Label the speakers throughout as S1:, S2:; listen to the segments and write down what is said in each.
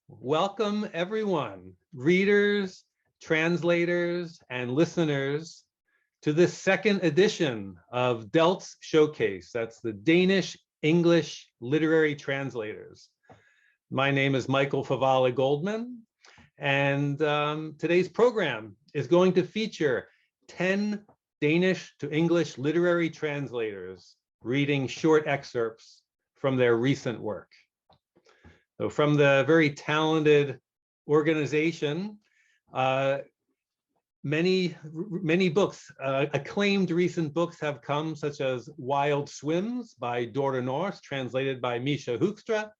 S1: Welcome everyone, readers, translators, and listeners to this second edition of DELT's Showcase. That's the Danish English Literary Translators. My name is Michael Favala Goldman, and today's program is going to feature 10 Danish to English literary translators reading short excerpts from their recent work. So from the very talented organization, many books, acclaimed recent books have come, such as Wild Swims by Dorte Norse, translated by Misha Hookstra,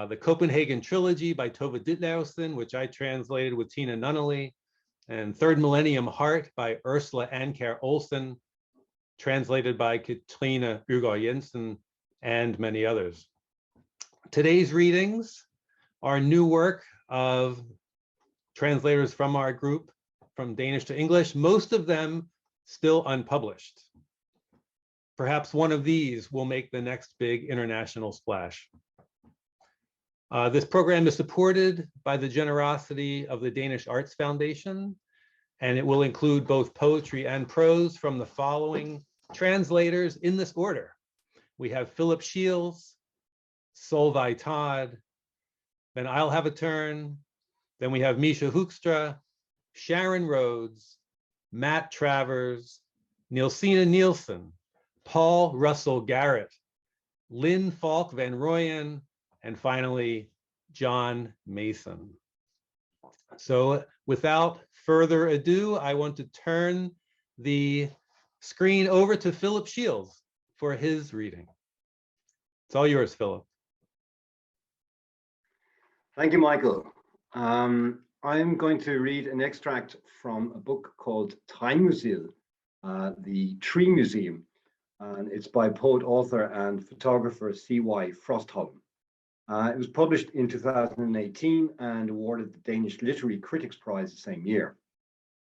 S1: the Copenhagen Trilogy by Tove Ditlevsen, which I translated with Tine, and Third Millennium Heart by Ursula Anker Olsen, translated by Katrine Urgaard Jensen, and many others. Today's readings are new work of translators from our group, from Danish to English, most of them still unpublished. Perhaps one of these will make the next big international splash. This program is supported by the generosity of the Danish Arts Foundation, and it will include both poetry and prose from the following translators in this order. We have Phillip Shiels, Solvai Todd, then I'll have a turn. Then we have Misha Hookstra, Sharon Rhodes, Matt Travers, Nielsen, Paul Russell Garrett, Lin Falk van Rooyen, and finally, John Mason. So without further ado, I want to turn the screen over to Phillip Shiels for his reading. It's all yours, Phillip.
S2: Thank you, Michael. I'm going to read an extract from a book called Tine, the Tree Museum, and it's by poet, author, and photographer C.Y. Frostholm. It was published in 2018 and awarded the Danish Literary Critics Prize the same year.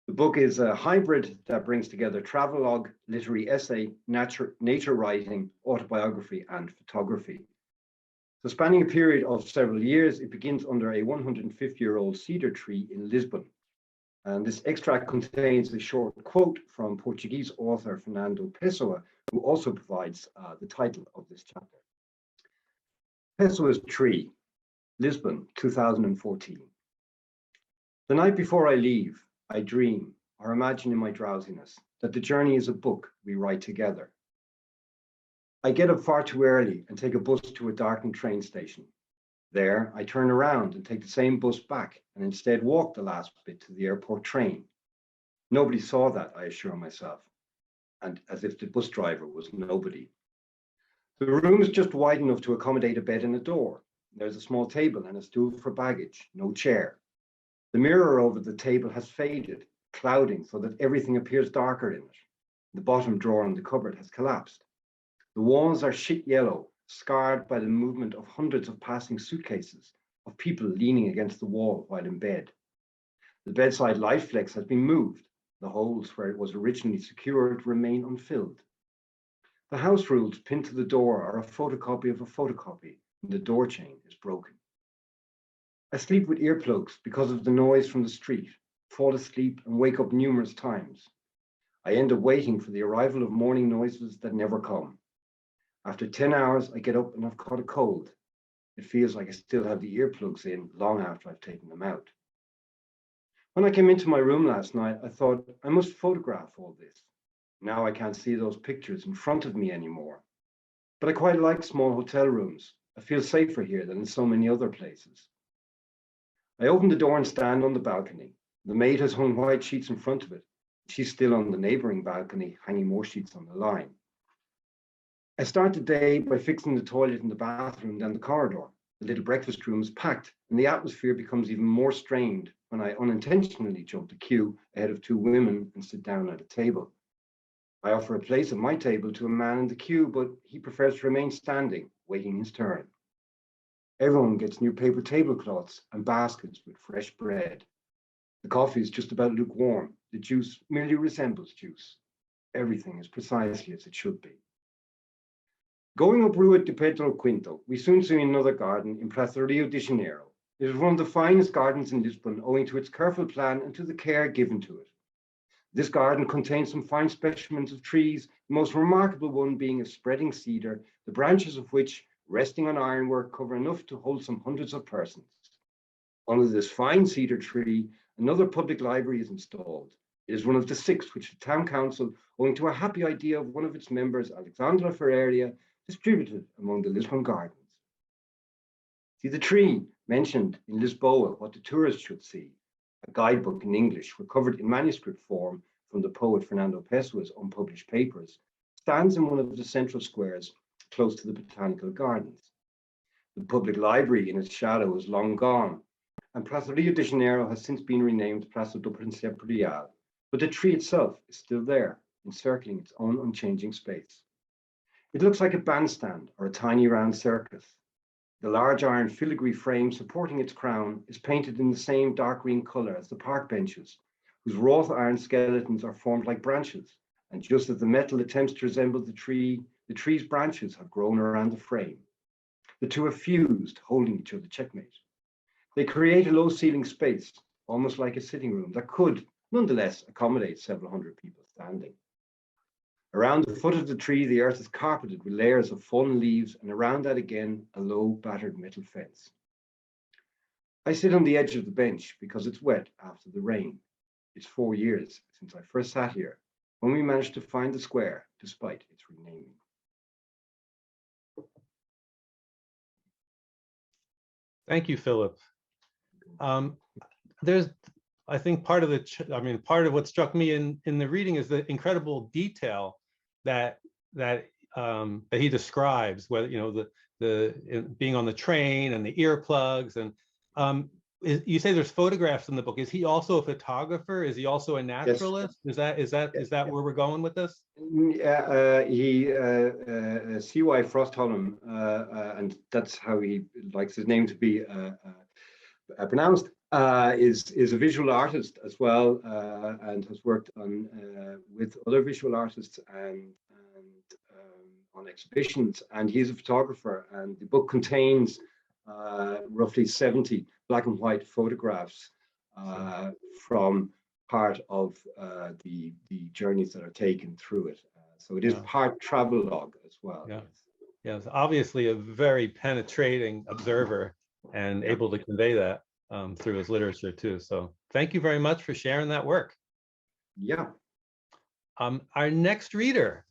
S2: The book is a hybrid that brings together travelogue, literary essay, nature writing, autobiography, and photography. So spanning a period of several years, it begins under a 150-year-old cedar tree in Lisbon. And this extract contains a short quote from Portuguese author Fernando Pessoa, who also provides the title of this chapter. Pessoa's Tree, Lisbon, 2014. The night before I leave, I dream or imagine in my drowsiness that the journey is a book we write together. I get up far too early and take a bus to a darkened train station. There, I turn around and take the same bus back and instead walk the last bit to the airport train. Nobody saw that, I assure myself, and as if the bus driver was nobody. The room is just wide enough to accommodate a bed and a door. There's a small table and a stool for baggage, no chair. The mirror over the table has faded, clouding so that everything appears darker in it. The bottom drawer in the cupboard has collapsed. The walls are shit yellow, scarred by the movement of hundreds of passing suitcases, of people leaning against the wall while in bed. The bedside light flex has been moved. The holes where it was originally secured remain unfilled. The house rules pinned to the door are a photocopy of a photocopy, and the door chain is broken. I sleep with earplugs because of the noise from the street, fall asleep and wake up numerous times. I end up waiting for the arrival of morning noises that never come. After 10 hours, I get up and I've caught a cold. It feels like I still have the earplugs in long after I've taken them out. When I came into my room last night, I thought I must photograph all this. Now I can't see those pictures in front of me anymore. But I quite like small hotel rooms. I feel safer here than in so many other places. I open the door and stand on the balcony. The maid has hung white sheets in front of it. She's still on the neighboring balcony, hanging more sheets on the line. I start the day by fixing the toilet in the bathroom down the corridor. The little breakfast room is packed, and the atmosphere becomes even more strained when I unintentionally jump the queue ahead of two women and sit down at a table. I offer a place at my table to a man in the queue, but he prefers to remain standing, waiting his turn. Everyone gets new paper tablecloths and baskets with fresh bread. The coffee is just about lukewarm. The juice merely resembles juice. Everything is precisely as it should be. Going up Rua de Pedro Quinto, we soon see another garden in Praça Rio de Janeiro, It is one of the finest gardens in Lisbon, owing to its careful plan and to the care given to it. This garden contains some fine specimens of trees, the most remarkable one being a spreading cedar, the branches of which, resting on ironwork, cover enough to hold some hundreds of persons. Under this fine cedar tree, another public library is installed. It is one of the 6 which the town council, owing to a happy idea of one of its members, Alexandra Ferreira, distributed among the Lisbon gardens. See the tree mentioned in Lisboa, What the Tourist Should See, a guidebook in English recovered in manuscript form from the poet Fernando Pessoa's unpublished papers, stands in one of the central squares close to the botanical gardens. The public library in its shadow is long gone, and Praça Rio de Janeiro has since been renamed Praça do Príncipe Real, but the tree itself is still there, encircling its own unchanging space. It looks like a bandstand or a tiny round circus. The large iron filigree frame supporting its crown is painted in the same dark green color as the park benches, whose wrought iron skeletons are formed like branches, and just as the metal attempts to resemble the tree's branches have grown around the frame. The two have fused, holding each other checkmate. They create a low ceiling space, almost like a sitting room, that could, nonetheless, accommodate several hundred people standing. Around the foot of the tree, the earth is carpeted with layers of fallen leaves, and around that again, a low, battered metal fence. I sit on the edge of the bench because it's wet after the rain. It's 4 years since I first sat here, when we managed to find the square, despite its renaming.
S1: Thank you, Philip. There's, I think, part of what struck me in the reading is the incredible detail that he describes, whether the being on the train and the earplugs, and you say there's photographs in the book. Is he also a photographer? Is he also a naturalist? Yes. Is that where we're going with this?
S2: C.Y. Frostholm, and that's how he likes his name to be pronounced. Is a visual artist as well, and has worked on with other visual artists and on exhibitions, and he's a photographer, and the book contains roughly 70 black and white photographs from part of the journeys that are taken through it. So it is part travelogue as well.
S1: Yeah, yes, obviously a very penetrating observer and able to convey that through his literature too. So thank you very much for sharing that work.
S2: Yeah.
S1: Our next reader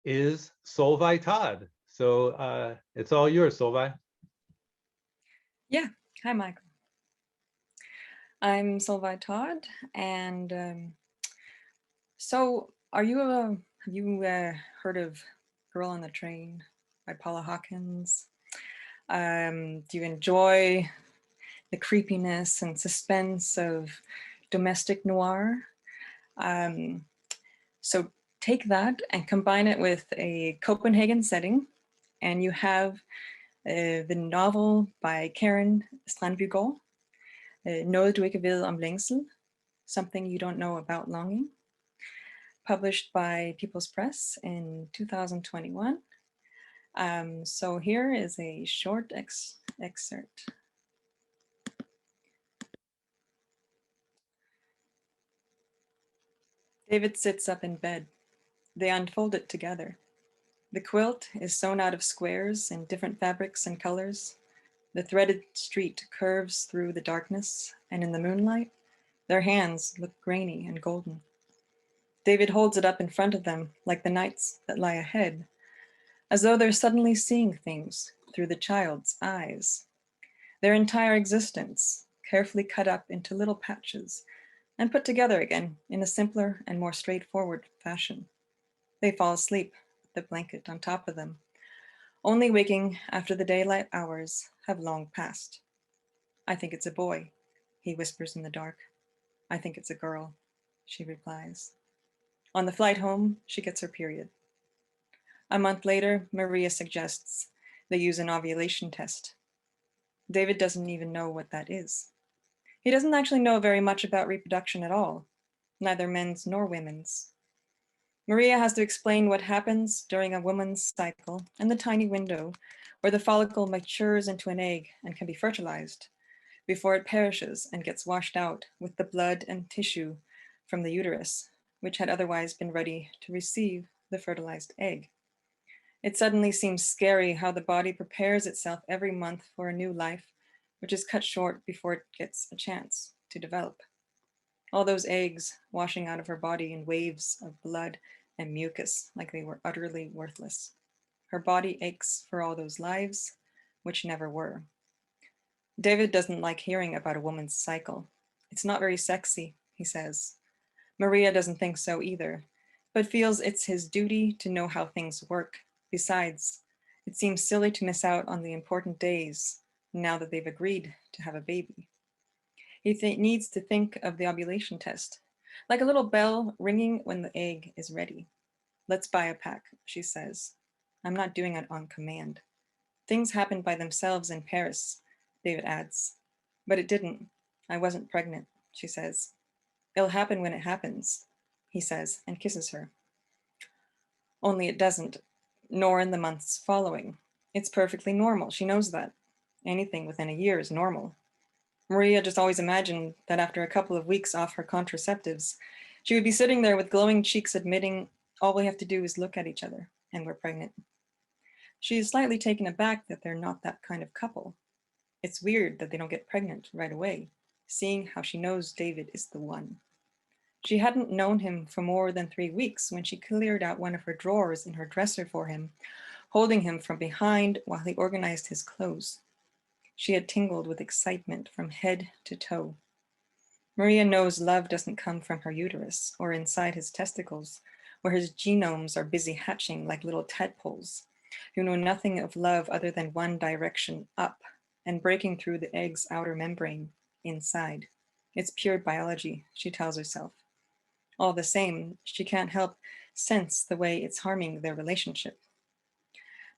S1: is Solvai Todd. So it's all yours, Solvai.
S3: Yeah. Hi, Michael. I'm Solvai Todd, and so have you heard of Girl on the Train by Paula Hawkins? Do you enjoy the creepiness and suspense of domestic noir? So take that and combine it with a Copenhagen setting, and you have the novel by Karen Strandbygaard, Noget du ikke ved om længsel, Something You Don't Know About Longing, published by People's Press in 2021. So here is a short excerpt. David sits up in bed. They unfold it together. The quilt is sewn out of squares in different fabrics and colors. The threaded street curves through the darkness, and in the moonlight, their hands look grainy and golden. David holds it up in front of them like the nights that lie ahead, as though they're suddenly seeing things through the child's eyes. Their entire existence, carefully cut up into little patches and put together again in a simpler and more straightforward fashion. They fall asleep with the blanket on top of them, only waking after the daylight hours have long passed. I think it's a boy, he whispers in the dark. I think it's a girl, she replies. On the flight home, she gets her period. A month later, Maria suggests they use an ovulation test. David doesn't even know what that is. He doesn't actually know very much about reproduction at all, neither men's nor women's. Maria has to explain what happens during a woman's cycle and the tiny window where the follicle matures into an egg and can be fertilized, before it perishes and gets washed out with the blood and tissue from the uterus, which had otherwise been ready to receive the fertilized egg. It suddenly seems scary how the body prepares itself every month for a new life, which is cut short before it gets a chance to develop. All those eggs washing out of her body in waves of blood and mucus like they were utterly worthless. Her body aches for all those lives, which never were. David doesn't like hearing about a woman's cycle. It's not very sexy, he says. Maria doesn't think so either, but feels it's his duty to know how things work. Besides, it seems silly to miss out on the important days now that they've agreed to have a baby. He needs to think of the ovulation test, like a little bell ringing when the egg is ready. Let's buy a pack, she says. I'm not doing it on command. Things happen by themselves in Paris, David adds. But it didn't. I wasn't pregnant, she says. It'll happen when it happens, he says, and kisses her. Only it doesn't, nor in the months following. It's perfectly normal. She knows that. Anything within a year is normal. Maria just always imagined that after a couple of weeks off her contraceptives, she would be sitting there with glowing cheeks admitting, all we have to do is look at each other and we're pregnant. She is slightly taken aback that they're not that kind of couple. It's weird that they don't get pregnant right away, seeing how she knows David is the one. She hadn't known him for more than 3 weeks when she cleared out one of her drawers in her dresser for him, holding him from behind while he organized his clothes. She had tingled with excitement from head to toe. Maria knows love doesn't come from her uterus or inside his testicles, where his genomes are busy hatching like little tadpoles, who know nothing of love other than one direction up and breaking through the egg's outer membrane inside. It's pure biology, she tells herself. All the same, she can't help sense the way it's harming their relationship.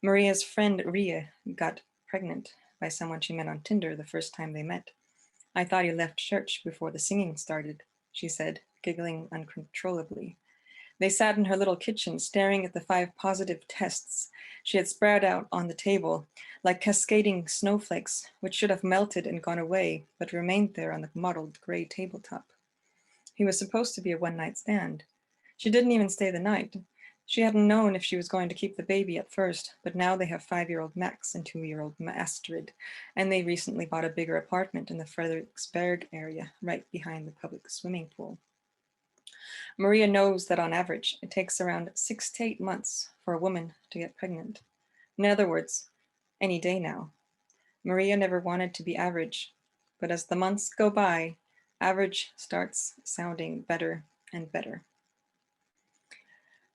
S3: Maria's friend Ria got pregnant by someone she met on Tinder the first time they met. I thought he left church before the singing started, she said, giggling uncontrollably. They sat in her little kitchen staring at the 5 positive tests she had spread out on the table like cascading snowflakes, which should have melted and gone away, but remained there on the mottled gray tabletop. He was supposed to be a one-night stand. She didn't even stay the night. She hadn't known if she was going to keep the baby at first, but now they have 5-year-old Max and 2-year-old Astrid, and they recently bought a bigger apartment in the Frederiksberg area, right behind the public swimming pool. Maria knows that on average, it takes around 6 to 8 months for a woman to get pregnant. In other words, any day now. Maria never wanted to be average, but as the months go by, average starts sounding better and better.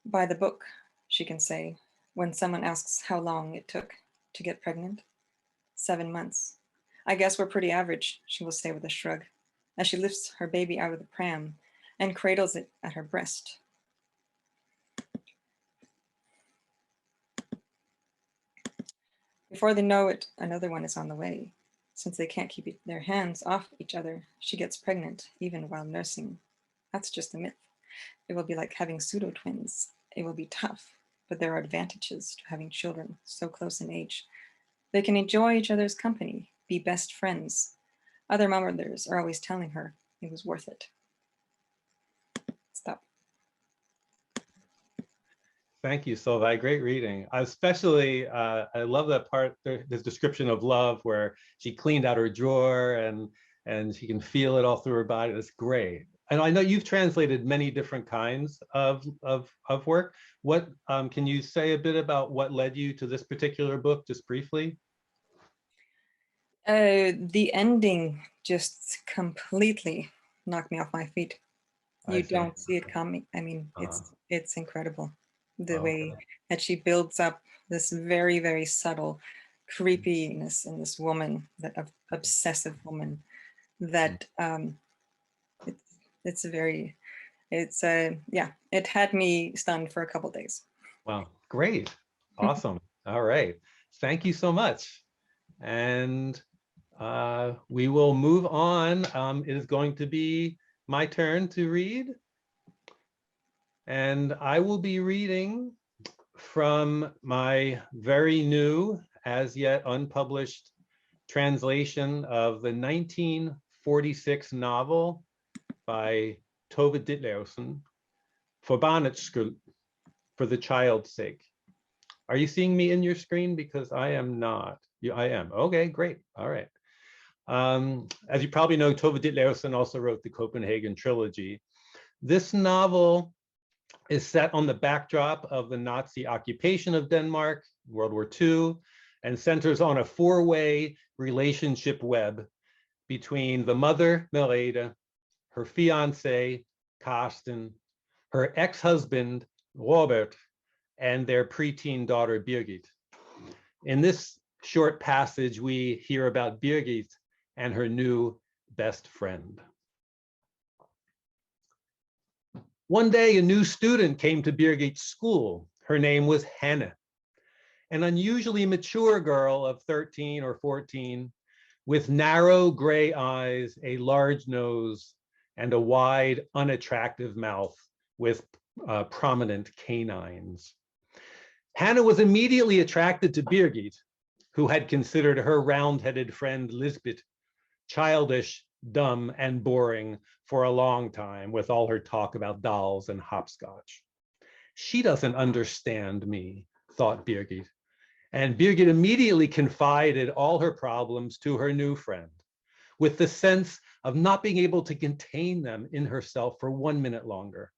S3: By the book, she can say, when someone asks how long it took to get pregnant. 7 months. I guess we're pretty average, she will say with a shrug, as she lifts her baby out of the pram and cradles it at her breast. Before they know it, another one is on the way. Since they can't keep their hands off each other, she gets pregnant even while nursing. That's just a myth. It will be like having pseudo-twins. It will be tough, but there are advantages to having children so close in age. They can enjoy each other's company, be best friends. Other mothers are always telling her it was worth it. Stop.
S1: Thank you, Solvej. Great reading. Especially, I love that part, this description of love where she cleaned out her drawer and she can feel it all through her body. It's great. And I know you've translated many different kinds of work. What can you say a bit about what led you to this particular book, just briefly?
S3: The ending just completely knocked me off my feet. You don't see it coming. I mean, it's incredible the way that she builds up this very, very subtle creepiness in this woman, that obsessive woman, that it had me stunned for a couple days.
S1: Wow, great, awesome. All right, thank you so much. And we will move on. It is going to be my turn to read. And I will be reading from my very new, as yet unpublished translation of the 1946 novel by Tove Ditlevsen, For barnets skyld, for the child's sake. Are you seeing me in your screen? Because I am not. I am. Okay, great. All right. As you probably know, Tove Ditlevsen also wrote the Copenhagen Trilogy. This novel is set on the backdrop of the Nazi occupation of Denmark, World War II, and centers on a four-way relationship web between the mother, Merete, her fiancé, Karsten, her ex-husband, Robert, and their preteen daughter, Birgit. In this short passage, we hear about Birgit and her new best friend. One day, a new student came to Birgit's school. Her name was Hanne, an unusually mature girl of 13 or 14, with narrow gray eyes, a large nose, and a wide, unattractive mouth with prominent canines. Hanne was immediately attracted to Birgit, who had considered her round-headed friend Lisbeth childish, dumb, and boring for a long time with all her talk about dolls and hopscotch. She doesn't understand me, thought Birgit, and Birgit immediately confided all her problems to her new friend, with the sense of not being able to contain them in herself for 1 minute longer.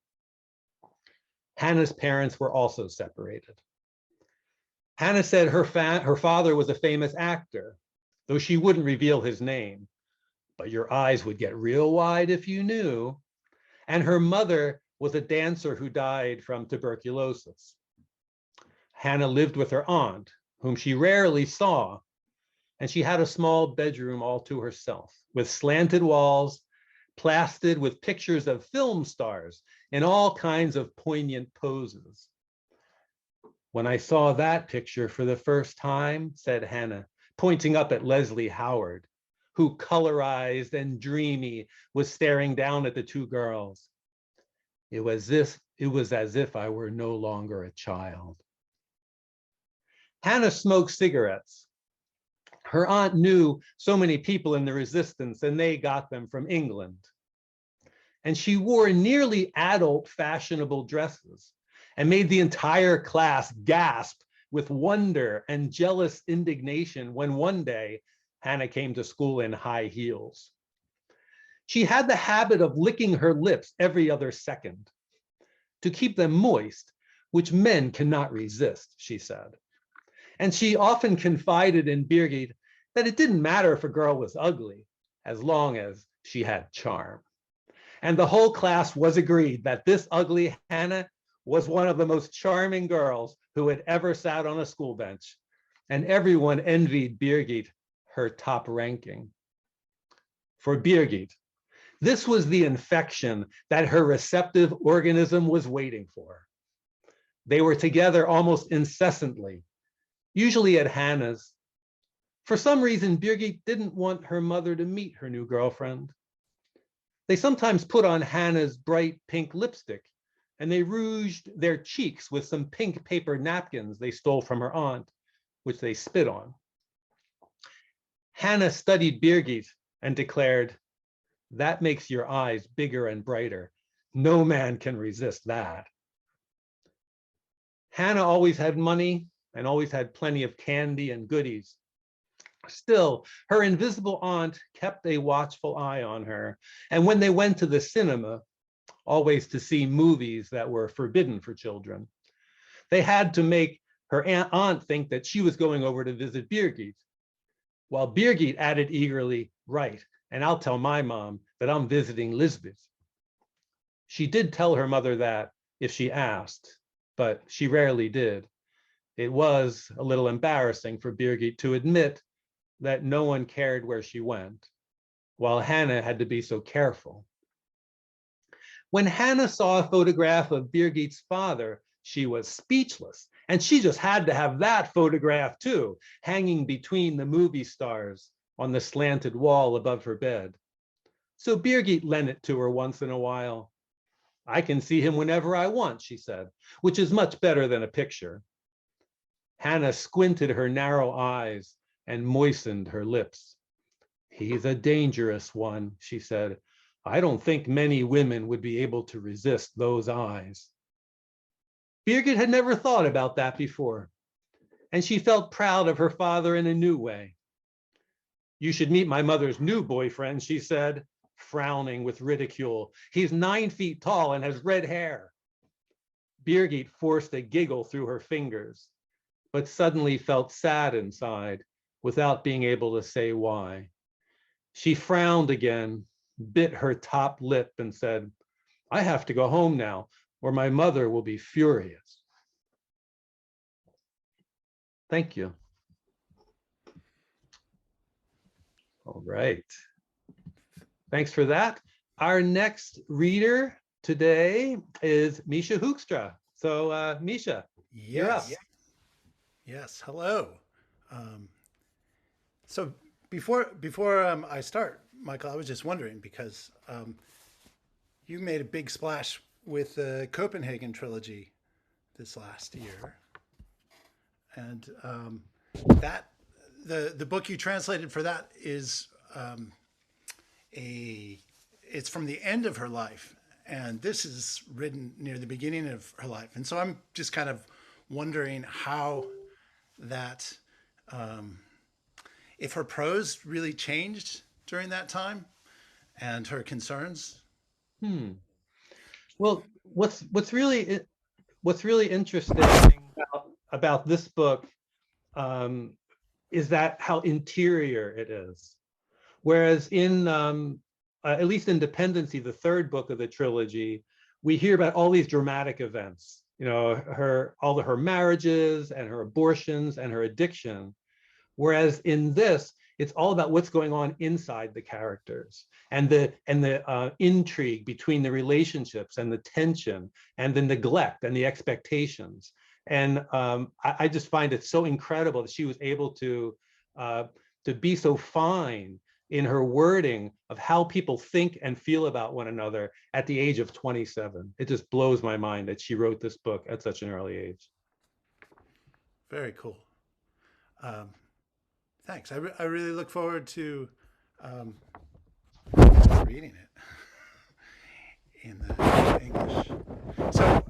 S1: Hanne's parents were also separated. Hanne said her father was a famous actor, though she wouldn't reveal his name, but your eyes would get real wide if you knew. And her mother was a dancer who died from tuberculosis. Hanne lived with her aunt, whom she rarely saw, and she had a small bedroom all to herself, with slanted walls, plastered with pictures of film stars in all kinds of poignant poses. When I saw that picture for the first time, said Hanne, pointing up at Leslie Howard, who, colorized and dreamy, was staring down at the two girls. It was as if I were no longer a child. Hanne smoked cigarettes. Her aunt knew so many people in the resistance, and they got them from England. And she wore nearly adult fashionable dresses and made the entire class gasp with wonder and jealous indignation when one day Hanne came to school in high heels. She had the habit of licking her lips every other second to keep them moist, which men cannot resist, she said. And she often confided in Birgit that it didn't matter if a girl was ugly, as long as she had charm. And the whole class was agreed that this ugly Hanne was one of the most charming girls who had ever sat on a school bench, and everyone envied Birgit her top ranking. For Birgit, this was the infection that her receptive organism was waiting for. They were together almost incessantly, usually at Hanne's. For some reason, Birgit didn't want her mother to meet her new girlfriend. They sometimes put on Hanne's bright pink lipstick, and they rouged their cheeks with some pink paper napkins they stole from her aunt, which they spit on. Hanne studied Birgit and declared, "That makes your eyes bigger and brighter. No man can resist that." Hanne always had money and always had plenty of candy and goodies. Still, her invisible aunt kept a watchful eye on her, and when they went to the cinema, always to see movies that were forbidden for children, they had to make her aunt think that she was going over to visit Birgit, while Birgit added eagerly, "Right, and I'll tell my mom that I'm visiting Lisbeth." She did tell her mother that if she asked, but she rarely did. It was a little embarrassing for Birgit to admit that no one cared where she went, while Hanne had to be so careful. When Hanne saw a photograph of Birgit's father, she was speechless, and she just had to have that photograph too, hanging between the movie stars on the slanted wall above her bed. So Birgit lent it to her once in a while. "I can see him whenever I want," she said, which is much better than a picture. Hanne squinted her narrow eyes and moistened her lips. "He's a dangerous one," she said. "I don't think many women would be able to resist those eyes." Birgit had never thought about that before, and she felt proud of her father in a new way. "You should meet my mother's new boyfriend," she said, frowning with ridicule. "He's 9 feet tall and has red hair." Birgit forced a giggle through her fingers, but suddenly felt sad inside without being able to say why. She frowned again, bit her top lip, and said, "I have to go home now, or my mother will be furious." Thank you. All right. Thanks for that. Our next reader today is Misha Hookstra. So Misha, you're up.
S4: Yes. Hello. So before I start, Michael, I was just wondering because you made a big splash with the Copenhagen Trilogy this last year, and that the book you translated for that is it's from the end of her life, and this is written near the beginning of her life, and so I'm just kind of wondering how that if her prose really changed during that time and her concerns.
S1: Well, what's really interesting about this book is that how interior it is. Whereas in at least in Dependency, the third book of the trilogy, we hear about all these dramatic events. You know, all of her marriages and her abortions and her addiction. Whereas in this, it's all about what's going on inside the characters and the intrigue between the relationships and the tension and the neglect and the expectations. And I just find it so incredible that she was able to be so fine in her wording of how people think and feel about one another at the age of 27. It just blows my mind that she wrote this book at such an early age.
S4: Very cool. Thanks. I really look forward to reading it in the English. So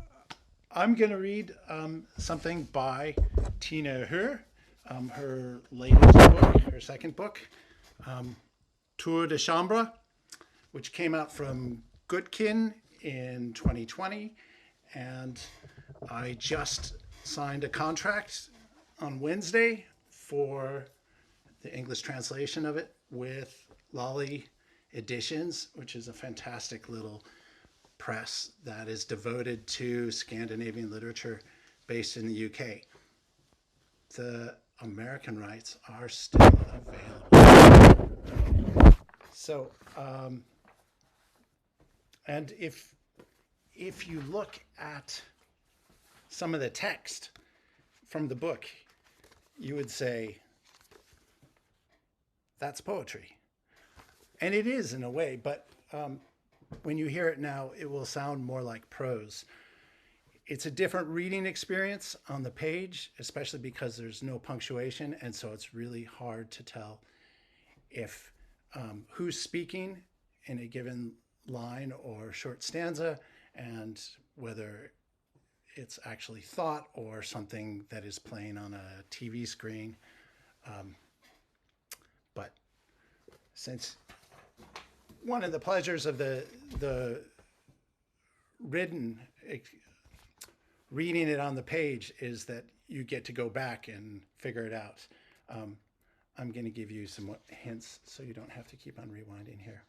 S4: I'm going to read something by Tine Høeg, her latest book, her second book, Tour de Chambre, which came out from Gutkin in 2020. And I just signed a contract on Wednesday for the English translation of it with Lolly Editions, which is a fantastic little press that is devoted to Scandinavian literature based in the UK. The American rights are still available. So, and if you look at some of the text from the book, you would say, that's poetry. And it is in a way, but when you hear it now, it will sound more like prose. It's a different reading experience on the page, especially because there's no punctuation. And so it's really hard to tell if who's speaking in a given line or short stanza, and whether it's actually thought or something that is playing on a TV screen. But since one of the pleasures of the reading it on the page is that you get to go back and figure it out. I'm going to give you some hints so you don't have to keep on rewinding here.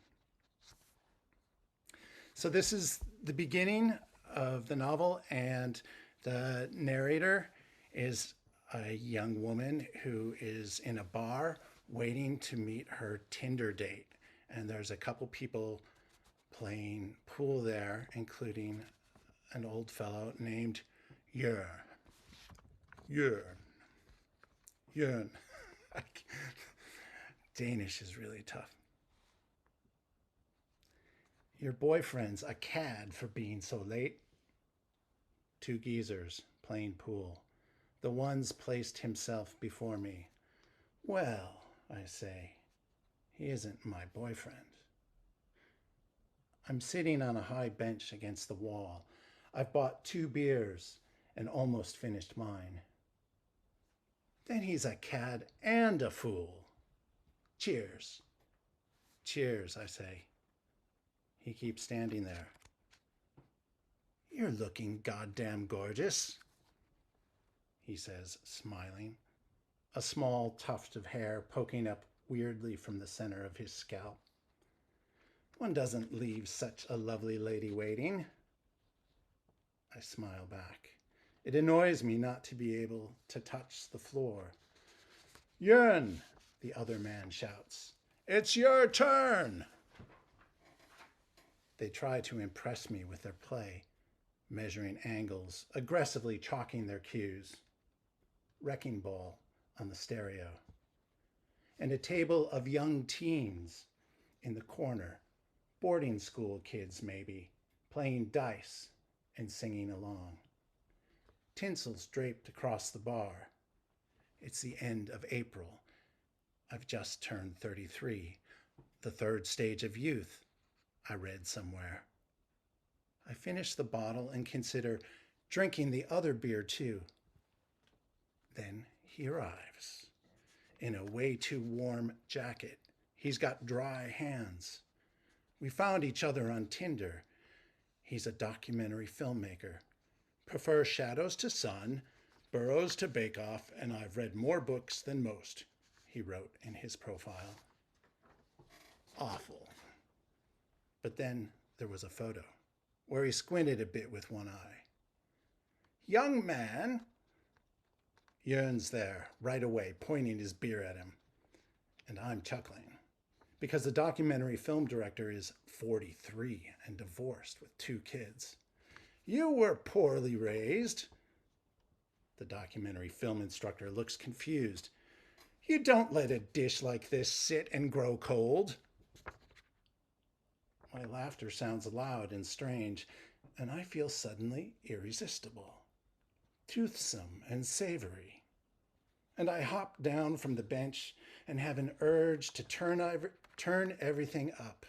S4: So this is the beginning of the novel, and the narrator is a young woman who is in a bar waiting to meet her Tinder date. And there's a couple people playing pool there, including an old fellow named Jørn. Danish is really tough. Your boyfriend's a cad for being so late. Two geezers playing pool. The one's placed himself before me. Well, I say, he isn't my boyfriend. I'm sitting on a high bench against the wall. I've bought 2 beers and almost finished mine. Then he's a cad and a fool. Cheers. Cheers, I say. He keeps standing there. You're looking goddamn gorgeous, he says, smiling, a small tuft of hair poking up weirdly from the center of his scalp. One doesn't leave such a lovely lady waiting. I smile back. It annoys me not to be able to touch the floor. Jörn, the other man shouts. It's your turn. They try to impress me with their play, measuring angles, aggressively chalking their cues. Wrecking ball on the stereo. And a table of young teens in the corner, boarding school kids maybe, playing dice and singing along. Tinsel's draped across the bar. It's the end of April. I've just turned 33, the 3rd stage of youth, I read somewhere. I finish the bottle and consider drinking the other beer too. Then he arrives in a way too warm jacket. He's got dry hands. We found each other on Tinder. He's a documentary filmmaker. Prefers shadows to sun, burrows to bake-off, and I've read more books than most, he wrote in his profile. Awful. But then there was a photo where he squinted a bit with one eye. Young man. Jörn's there right away, pointing his beer at him. And I'm chuckling because the documentary film director is 43 and divorced with 2 kids. You were poorly raised. The documentary film instructor looks confused. You don't let a dish like this sit and grow cold. My laughter sounds loud and strange, and I feel suddenly irresistible, toothsome and savory. And I hop down from the bench and have an urge to turn everything up,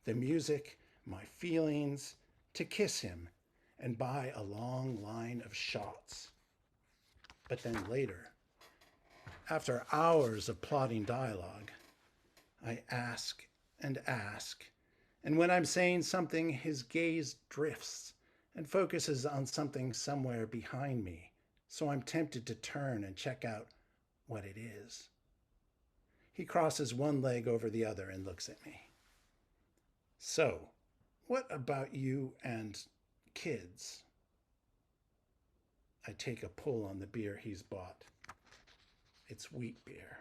S4: the music, my feelings, to kiss him and buy a long line of shots. But then later, after hours of plotting dialogue, I ask, and when I'm saying something, his gaze drifts and focuses on something somewhere behind me, so I'm tempted to turn and check out what it is. He crosses one leg over the other and looks at me. So, what about you and kids? I take a pull on the beer he's bought. It's wheat beer.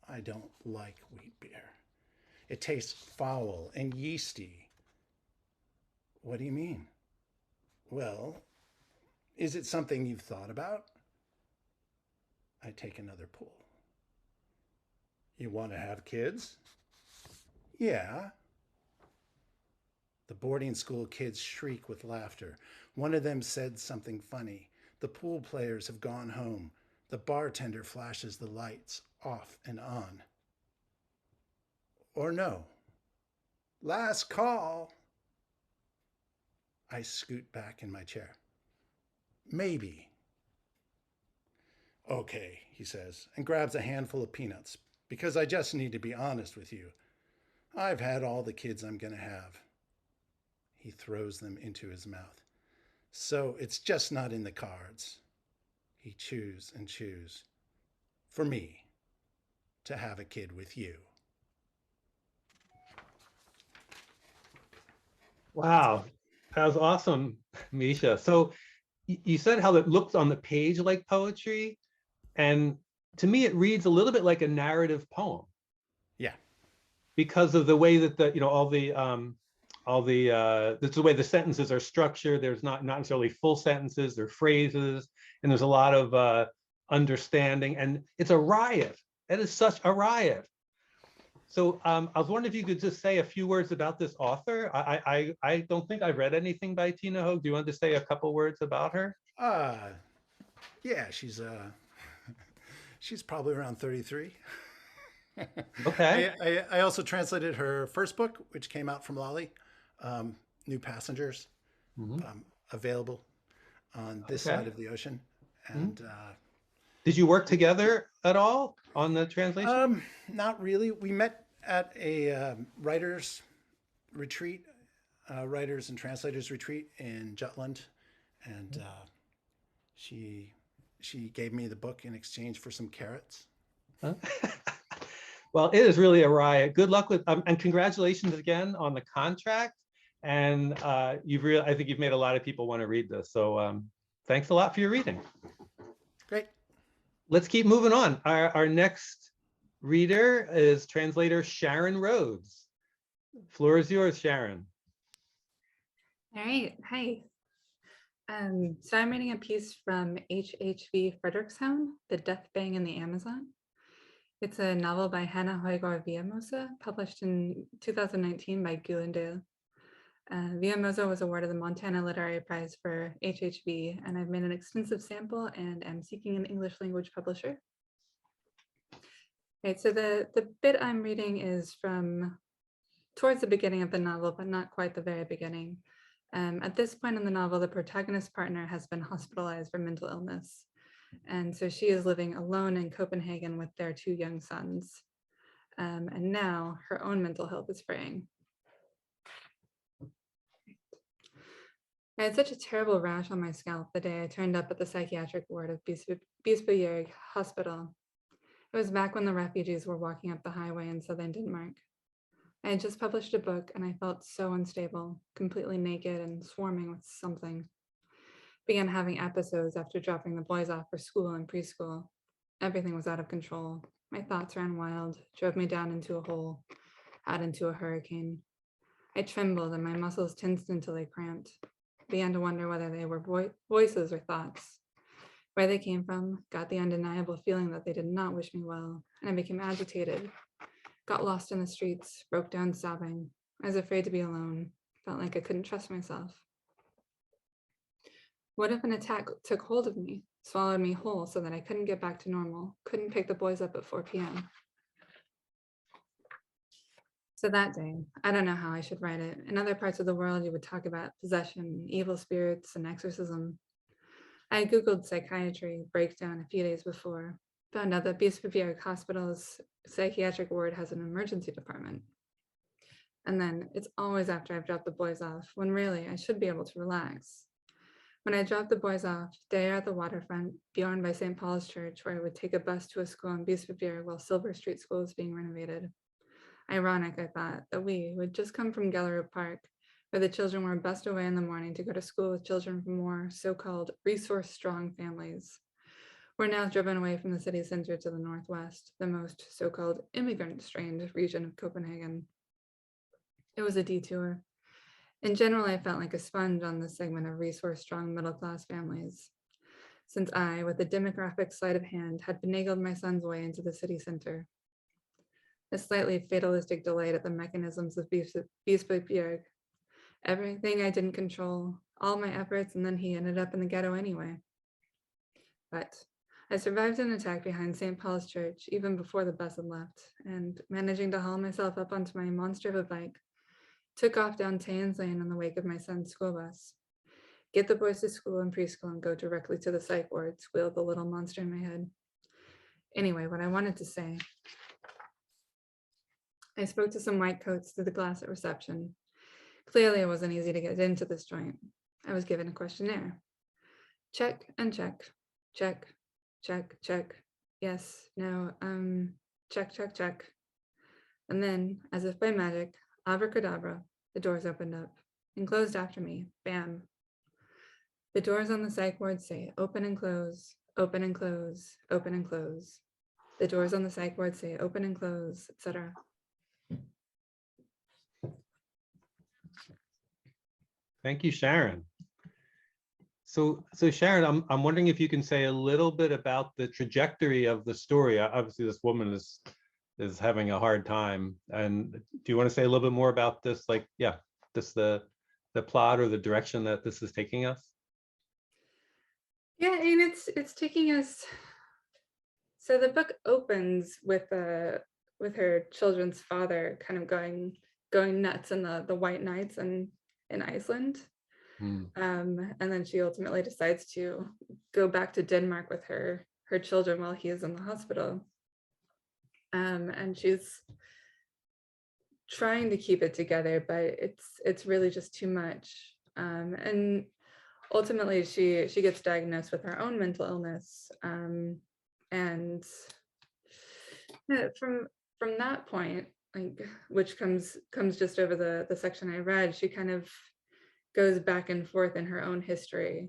S4: I don't like wheat beer. It tastes foul and yeasty. What do you mean? Well, is it something you've thought about? I take another pull. You want to have kids? Yeah. The boarding school kids shriek with laughter. One of them said something funny. The pool players have gone home. The bartender flashes the lights off and on. Or no. Last call. I scoot back in my chair. Maybe. Okay, he says, and grabs a handful of peanuts, because I just need to be honest with you. I've had all the kids I'm going to have. He throws them into his mouth. So it's just not in the cards. He chews and chews. For me, to have a kid with you.
S1: Wow, that was awesome, Misha. So you said how it looks on the page like poetry, and to me it reads a little bit like a narrative poem.
S4: Yeah.
S1: Because of the way that the, that's the way the sentences are structured. There's not necessarily full sentences, they're phrases, and there's a lot of understanding, and it's a riot. It is such a riot. So I was wondering if you could just say a few words about this author. I don't think I've read anything by Tine Høeg. Do you want to say a couple words about her?
S4: Yeah, she's She's probably around 33.
S1: Okay.
S4: I also translated her first book, which came out from Lolly, New Passengers,
S1: Mhm.
S4: Available on this
S1: Okay.
S4: side of the ocean. And
S1: Did you work together at all on the translation?
S4: not really. We met at a writers retreat, writers and translators retreat in Jutland, and she gave me the book in exchange for some carrots.
S1: Huh? Well, it is really a riot. Good luck with, and congratulations again on the contract. And I think you've made a lot of people want to read this. So thanks a lot for your reading.
S4: Great.
S1: Let's keep moving on. Our next reader is translator Sharon Rhodes. Floor is yours, Sharon.
S5: All right. Hi. So I'm reading a piece from H.H.V. Frederikshavn, The Death Bang in the Amazon. It's a novel by Hanna Højgaard Villamosa, published in 2019 by Gyldendal. Villamosa was awarded the Montana Literary Prize for HHV, and I've made an extensive sample and am seeking an English language publisher. Right, so the bit I'm reading is from towards the beginning of the novel, but not quite the very beginning. At this point in the novel, the protagonist's partner has been hospitalized for mental illness. And so she is living alone in Copenhagen with their 2 young sons. And now her own mental health is fraying. I had such a terrible rash on my scalp the day I turned up at the psychiatric ward of Bispebjerg Hospital. It was back when the refugees were walking up the highway in southern Denmark. I had just published a book and I felt so unstable, completely naked and swarming with something. Began having episodes after dropping the boys off for school and preschool. Everything was out of control. My thoughts ran wild, drove me down into a hole, out into a hurricane. I trembled and my muscles tensed until they cramped. Began to wonder whether they were voices or thoughts. Where they came from, got the undeniable feeling that they did not wish me well, and I became agitated. Got lost in the streets, broke down sobbing. I was afraid to be alone, felt like I couldn't trust myself. What if an attack took hold of me, swallowed me whole so that I couldn't get back to normal, couldn't pick the boys up at 4 p.m.? So that day, I don't know how I should write it. In other parts of the world, you would talk about possession, evil spirits, and exorcism. I Googled psychiatry breakdown a few days before, found out that Bispebjerg Hospital's psychiatric ward has an emergency department. And then it's always after I've dropped the boys off, when really I should be able to relax. When I dropped the boys off, there at the waterfront, beyond by St. Paul's Church, where I would take a bus to a school in Bispebjerg while Silver Street School was being renovated. Ironic, I thought, that we would just come from Gellerup Park, where the children were bussed away in the morning to go to school with children from more so-called resource-strong families. We're now driven away from the city center to the northwest, the most so-called immigrant-strained region of Copenhagen. It was a detour. In general, I felt like a sponge on this segment of resource-strong middle-class families, since I, with the demographic sleight of hand, had finagled my son's way into the city center. A slightly fatalistic delight at the mechanisms of Bispebjerg. Everything I didn't control, all my efforts, and then he ended up in the ghetto anyway. But I survived an attack behind St. Paul's Church even before the bus had left, and managing to haul myself up onto my monster of a bike, took off down Thanes Lane in the wake of my son's school bus. Get the boys to school and preschool and go directly to the psych ward, squealed the little monster in my head. Anyway, what I wanted to say. I spoke to some white coats through the glass at reception. Clearly, it wasn't easy to get into this joint. I was given a questionnaire. Check and check, check, check, check. Yes, no, check, check, check. And then, as if by magic, abracadabra, the doors opened up and closed after me. Bam. The doors on the psych ward say open and close, open and close, open and close. The doors on the psych ward say open and close, etc.
S1: Thank you, Sharon. So Sharon, I'm wondering if you can say a little bit about the trajectory of the story. Obviously, this woman is having a hard time. And do you want to say a little bit more about this? Like, yeah, just the plot or the direction that this is taking us?
S5: Yeah, and it's taking us So the book opens with her children's father kind of going nuts in the White Nights in Iceland. And then she ultimately decides to go back to Denmark with her children while he is in the hospital. And she's trying to keep it together, but it's really just too much. And ultimately she gets diagnosed with her own mental illness. And from that point, like, which comes just over the section I read, she kind of goes back and forth in her own history.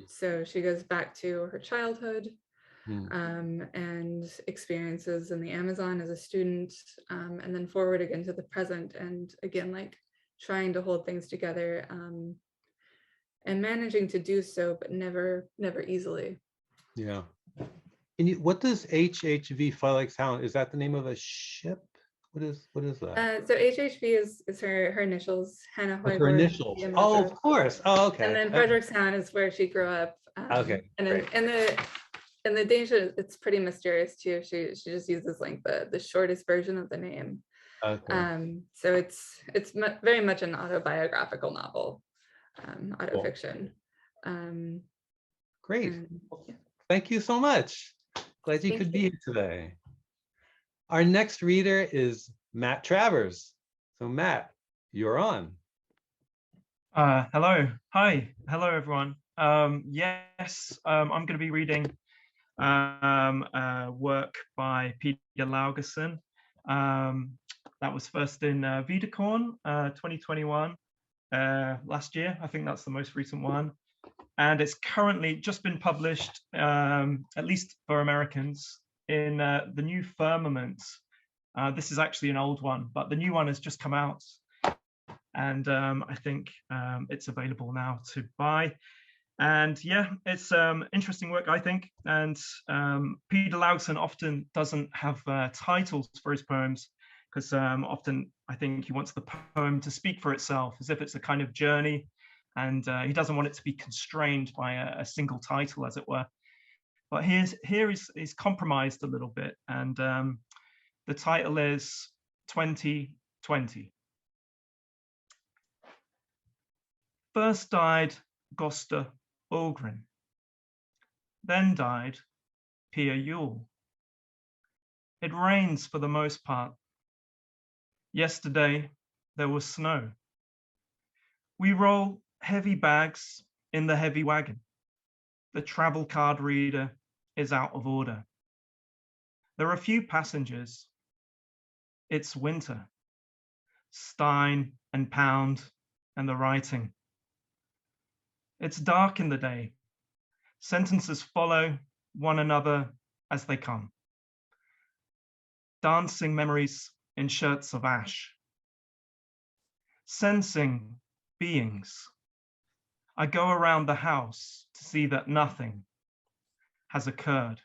S5: So she goes back to her childhood, and experiences in the Amazon as a student, and then forward again to the present, and again, like, trying to hold things together, and managing to do so, but never easily.
S1: Yeah. And what does HHV Felixhound? Is that the name of a ship? What is that?
S5: So HHV is her initials. Hannah
S1: What's
S5: Høeg.
S1: her initials? Oh, of course. Oh, okay.
S5: And then Frederikshavn is where she grew up.
S1: Okay.
S5: And in the Danish, it's pretty mysterious too. She just uses like the shortest version of the name.
S1: Okay.
S5: So it's very much an autobiographical novel, autofiction.
S1: Great.
S5: Yeah.
S1: Thank you so much. Glad you could be here today. Our next reader is Matt Travers. So Matt, you're on.
S6: Hello. Hi. Hello, everyone. Yes, I'm going to be reading work by Peter Laugesen. That was first in Videocorn 2021, last year. I think that's the most recent one. And it's currently just been published, at least for Americans, in the New Firmament. This is actually an old one, but the new one has just come out. And I think it's available now to buy. And yeah, it's interesting work, I think. And Peter Laugesen often doesn't have titles for his poems, because often I think he wants the poem to speak for itself, as if it's a kind of journey. And he doesn't want it to be constrained by a single title, as it were. But here is compromised a little bit. And the title is 2020. First died Gosta Ogren. Then died Pia Yule. It rains for the most part. Yesterday there was snow. We roll heavy bags in the heavy wagon. The travel card reader is out of order. There are few passengers. It's winter. Stein and Pound and the writing. It's dark in the day. Sentences follow one another as they come. Dancing memories in shirts of ash. Sensing beings. I go around the house to see that nothing has occurred.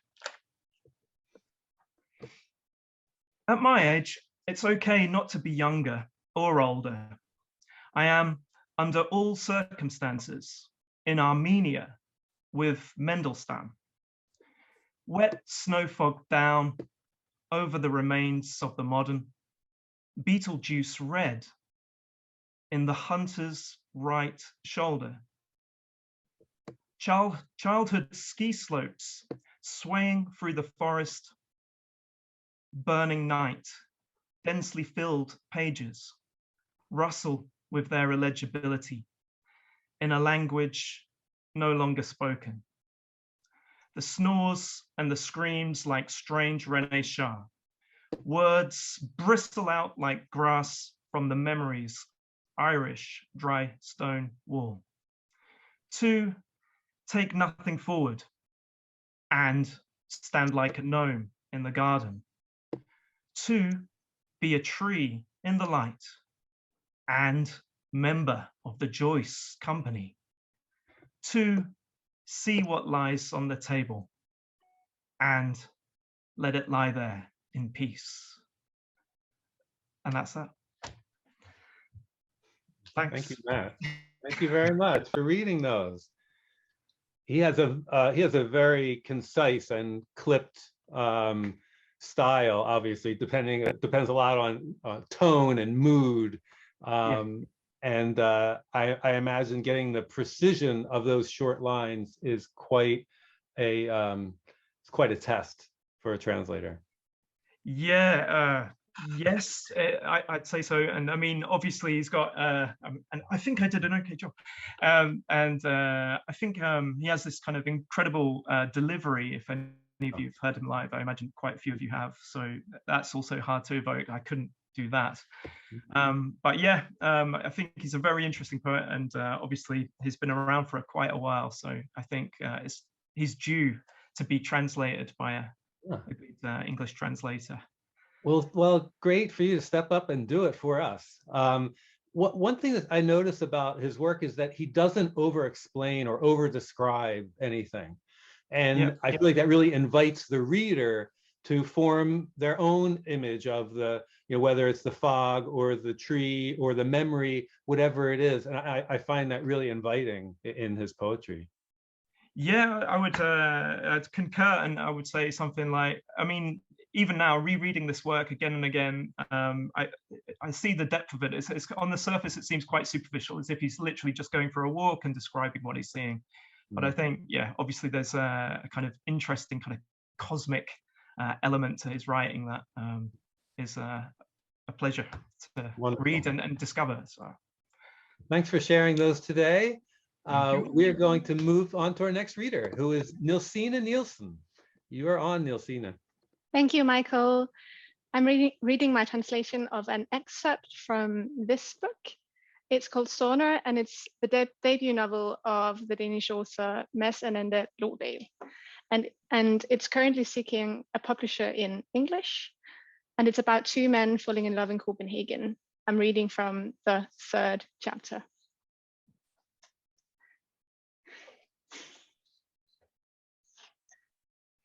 S6: At my age, it's okay not to be younger or older. I am, under all circumstances, in Armenia with Mendelstam. Wet snow fog down over the remains of the modern, Beetlejuice red in the hunter's right shoulder. Childhood ski slopes swaying through the forest, burning night, densely filled pages, rustle with their illegibility in a language no longer spoken. The snores and the screams like strange René Char. Words bristle out like grass from the memory's Irish dry stone wall. 2, take nothing forward and stand like a gnome in the garden. 2, be a tree in the light and member of the Joyce Company. 2, see what lies on the table and let it lie there in peace. And that's that. Thanks.
S1: Thank you, Matt. Thank you very much for reading those. He has a very concise and clipped style, obviously, depends a lot on tone and mood. And I imagine getting the precision of those short lines is quite a test for a translator.
S6: Yeah, yes, I'd say so. And I mean, obviously, he's got, and I think I did an okay job. I think he has this kind of incredible delivery. If any of you have heard him live, I imagine quite a few of you have. So that's also hard to evoke. I couldn't do that. But yeah, I think he's a very interesting poet, and obviously he's been around for quite a while. So I think he's due to be translated by a good English translator.
S1: Well, great for you to step up and do it for us. One thing that I notice about his work is that he doesn't over-explain or over-describe anything. And I feel like that really invites the reader to form their own image of the, whether it's the fog or the tree or the memory, whatever it is. And I find that really inviting in his poetry.
S6: Yeah, I would concur, and I would say something like, I mean, even now rereading this work again and again, I see the depth of it. It's on the surface, it seems quite superficial, as if he's literally just going for a walk and describing what he's seeing. But I think, yeah, obviously there's a kind of interesting kind of cosmic element to his writing that is a pleasure to read and discover. So
S1: thanks for sharing those today. We are going to move on to our next reader, who is Nielsine Nielsen. You are on, Nielsine.
S7: Thank you, Michael. I'm reading my translation of an excerpt from this book. It's called Sauna, and it's the debut novel of the Danish author Ananda Lodahl. And it's currently seeking a publisher in English. And it's about two men falling in love in Copenhagen. I'm reading from the 3rd chapter.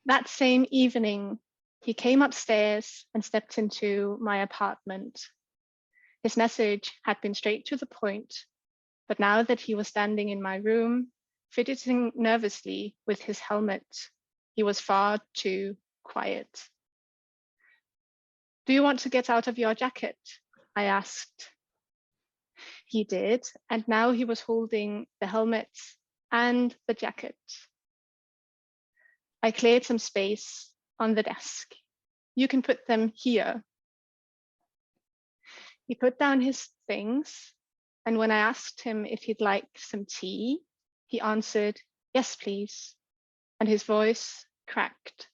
S7: That same evening, he came upstairs and stepped into my apartment. His message had been straight to the point, but now that he was standing in my room, fidgeting nervously with his helmet, he was far too quiet. "Do you want to get out of your jacket?" I asked. He did, and now he was holding the helmet and the jacket. I cleared some space on the desk. "You can put them here." He put down his things, and when I asked him if he'd like some tea, he answered, "Yes, please," and his voice cracked.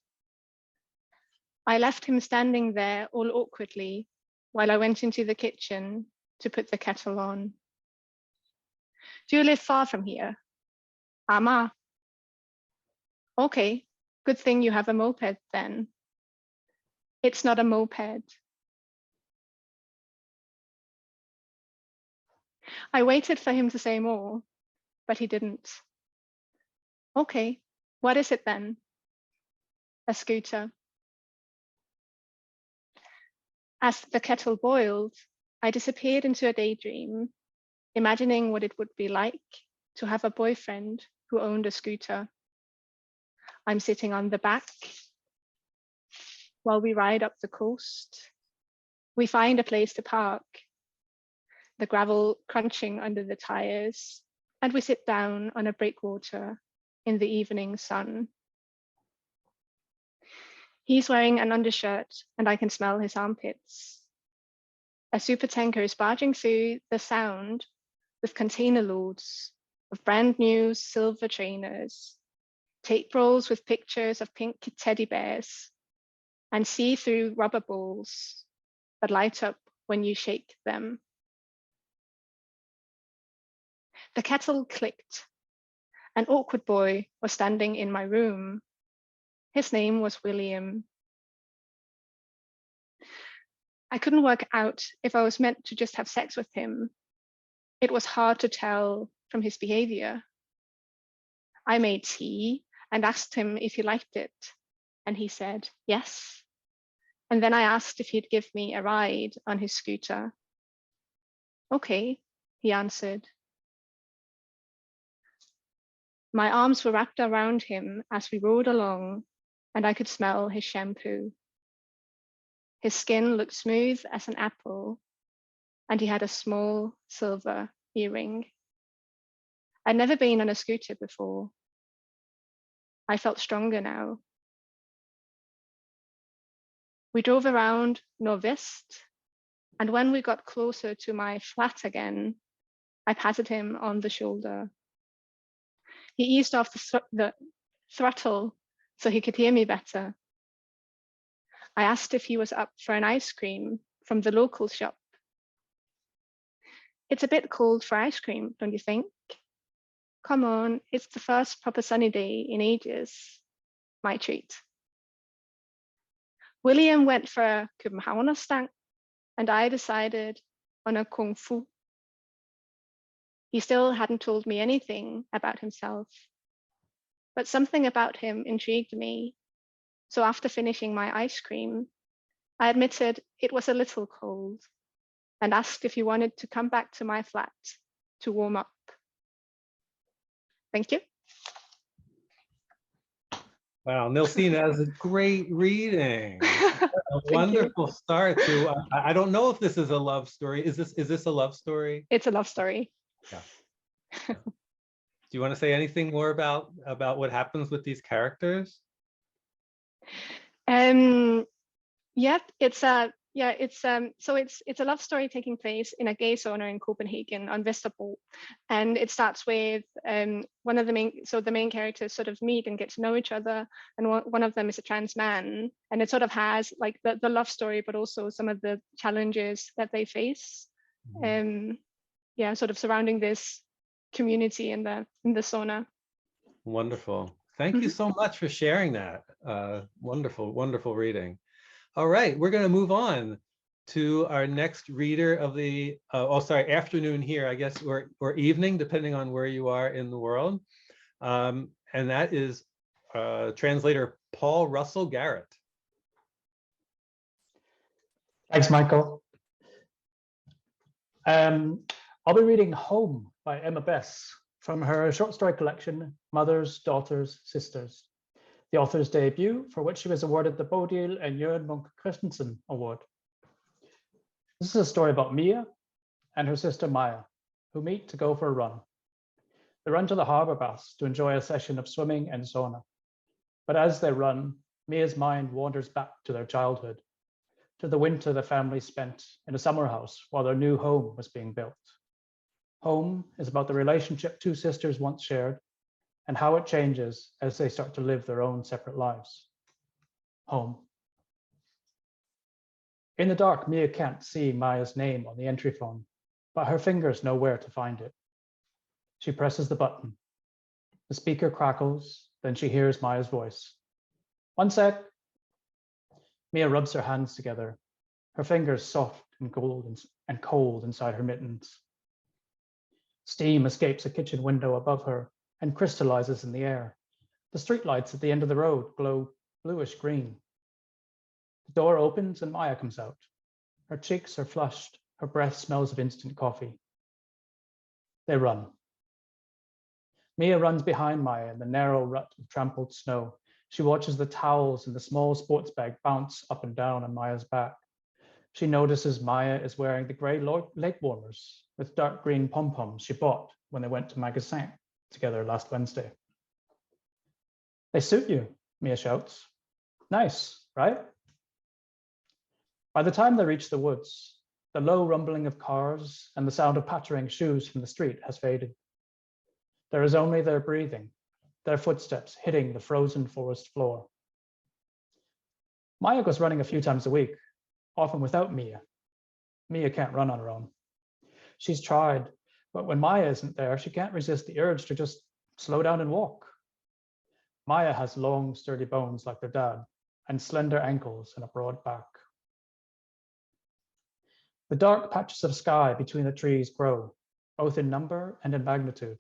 S7: I left him standing there all awkwardly while I went into the kitchen to put the kettle on. "Do you live far from here?" "Amager." "Okay, good thing you have a moped then." "It's not a moped." I waited for him to say more, but he didn't. "Okay, what is it then?" "A scooter." As the kettle boiled, I disappeared into a daydream, imagining what it would be like to have a boyfriend who owned a scooter. I'm sitting on the back while we ride up the coast. We find a place to park, the gravel crunching under the tires, and we sit down on a breakwater in the evening sun. He's wearing an undershirt and I can smell his armpits. A supertanker is barging through the Sound with container loads of brand new silver trainers, tape rolls with pictures of pink teddy bears, and see-through rubber balls that light up when you shake them. The kettle clicked. An awkward boy was standing in my room. His name was William. I couldn't work out if I was meant to just have sex with him. It was hard to tell from his behavior. I made tea and asked him if he liked it, and he said yes. And then I asked if he'd give me a ride on his scooter. "Okay," he answered. My arms were wrapped around him as we rode along, and I could smell his shampoo. His skin looked smooth as an apple, and he had a small silver earring. I'd never been on a scooter before. I felt stronger now. We drove around Nordvest, and when we got closer to my flat again, I patted him on the shoulder. He eased off the throttle so he could hear me better. I asked if he was up for an ice cream from the local shop. It's a bit cold for ice cream, don't you think? Come on, it's the first proper sunny day in ages. My treat. William went for a Københavnerstang, and I decided on a Kung Fu. He still hadn't told me anything about himself, but something about him intrigued me. So after finishing my ice cream, I admitted it was a little cold and asked if he wanted to come back to my flat to warm up. Thank you.
S1: Wow, Nielsine, that was a great reading. A wonderful start to. I don't know if this is a love story. Is this a love story?
S7: It's a love story.
S1: Yeah. Do you want to say anything more about what happens with these characters?
S7: Yeah, it's a love story taking place in a gay sauna in Copenhagen on Vesterbro, and it starts with one of the main characters sort of meet and get to know each other, and one of them is a trans man, and it sort of has like the love story, but also some of the challenges that they face, sort of surrounding this community in the sauna.
S1: Wonderful. Thank you so much for sharing that. Wonderful reading. All right, we're going to move on to our next reader of the, afternoon here, I guess, or evening, depending on where you are in the world. And that is translator Paul Russell Garrett.
S8: Thanks, Michael. I'll be reading Home by Emma Bess from her short story collection, Mothers, Daughters, Sisters, the author's debut, for which she was awarded the Bodil and Jørgen Munch Christensen Award. This is a story about Mia and her sister Maya, who meet to go for a run. They run to the harbor baths to enjoy a session of swimming and sauna. But as they run, Mia's mind wanders back to their childhood, to the winter the family spent in a summer house while their new home was being built. Home is about the relationship two sisters once shared and how it changes as they start to live their own separate lives. Home. In the dark, Mia can't see Maya's name on the entry phone, but her fingers know where to find it. She presses the button. The speaker crackles, then she hears Maya's voice. One sec. Mia rubs her hands together, her fingers soft and cold inside her mittens. Steam escapes a kitchen window above her and crystallizes in the air. The streetlights at the end of the road glow bluish green. The door opens and Maya comes out. Her cheeks are flushed. Her breath smells of instant coffee. They run. Mia runs behind Maya in the narrow rut of trampled snow. She watches the towels in the small sports bag bounce up and down on Maya's back. She notices Maya is wearing the grey leg warmers with dark green pom-poms she bought when they went to Magasin together last Wednesday. They suit you, Mia shouts. Nice, right? By the time they reach the woods, the low rumbling of cars and the sound of pattering shoes from the street has faded. There is only their breathing, their footsteps hitting the frozen forest floor. Maya goes running a few times a week, often without Mia. Mia can't run on her own. She's tried, but when Maya isn't there, she can't resist the urge to just slow down and walk. Maya has long, sturdy bones like their dad and slender ankles and a broad back. The dark patches of sky between the trees grow, both in number and in magnitude.